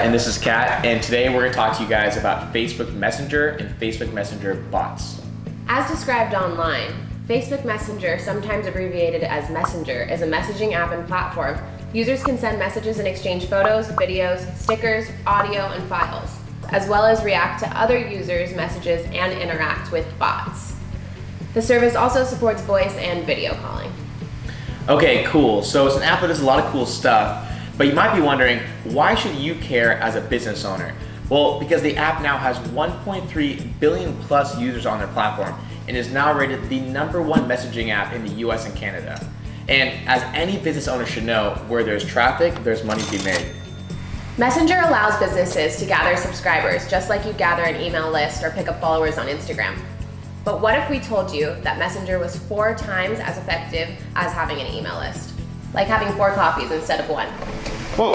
And this is Kat, and today we're going to talk to you guys about Facebook Messenger and Facebook Messenger bots. As described online, Facebook Messenger, sometimes abbreviated as Messenger, is a messaging app and platform. Users can send messages and exchange photos, videos, stickers, audio, and files, as well as react to other users' messages and interact with bots. The service also supports voice and video calling. Okay, cool. So it's an app that does a lot of cool stuff, but you might be wondering, why should you care as a business owner? Well, because the app now has 1.3 billion plus users on their platform and is now rated the #1 messaging app in the US and Canada. And as any business owner should know, where there's traffic, there's money to be made. Messenger allows businesses to gather subscribers just like you gather an email list or pick up followers on Instagram. But what if we told you that Messenger was 4 times as effective as having an email list? Like having 4 coffees instead of 1. Whoa.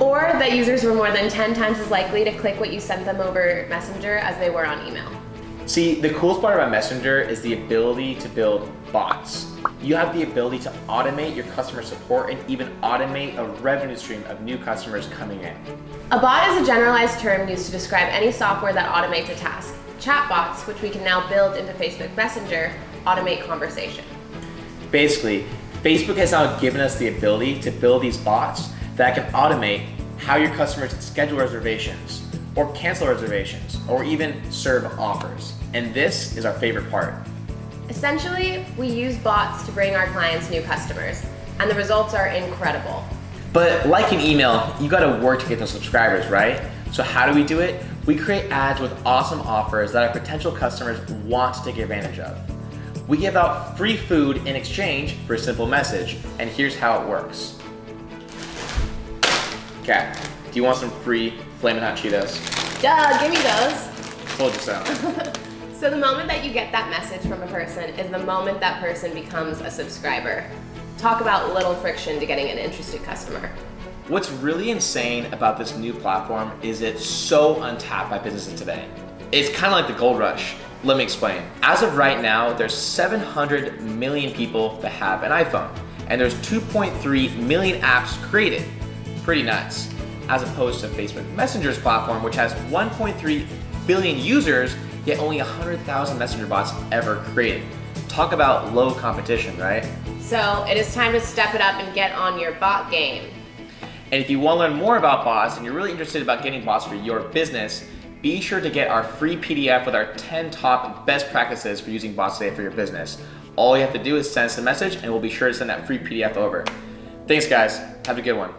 Or that users were more than 10 times as likely to click what you sent them over Messenger as they were on email. See, the coolest part about Messenger is the ability to build bots. You have the ability to automate your customer support and even automate a revenue stream of new customers coming in. A bot is a generalized term used to describe any software that automates a task. Chatbots, which we can now build into Facebook Messenger, automate conversation. Basically, Facebook has now given us the ability to build these bots that can automate how your customers schedule reservations, or cancel reservations, or even serve offers. And this is our favorite part. Essentially, we use bots to bring our clients new customers, and the results are incredible. But like an email, you gotta work to get those subscribers, right? So how do we do it? We create ads with awesome offers that our potential customers want to take advantage of. We give out free food in exchange for a simple message, and here's how it works. Kat, do you want some free Flamin' Hot Cheetos? Duh, give me those. Told you so. So the moment that you get that message from a person is the moment that person becomes a subscriber. Talk about little friction to getting an interested customer. What's really insane about this new platform is it's so untapped by businesses today. It's kind of like the gold rush. Let me explain. As of right now, there's 700 million people that have an iPhone, and there's 2.3 million apps created. Pretty nuts. As opposed to Facebook Messenger's platform, which has 1.3 billion users, yet only 100,000 messenger bots ever created. Talk about low competition, right? So it is time to step it up and get on your bot game. And if you want to learn more about bots and you're really interested about getting bots for your business, be sure to get our free PDF with our 10 top best practices for using bots today for your business. All you have to do is send us a message and we'll be sure to send that free PDF over. Thanks guys, have a good one.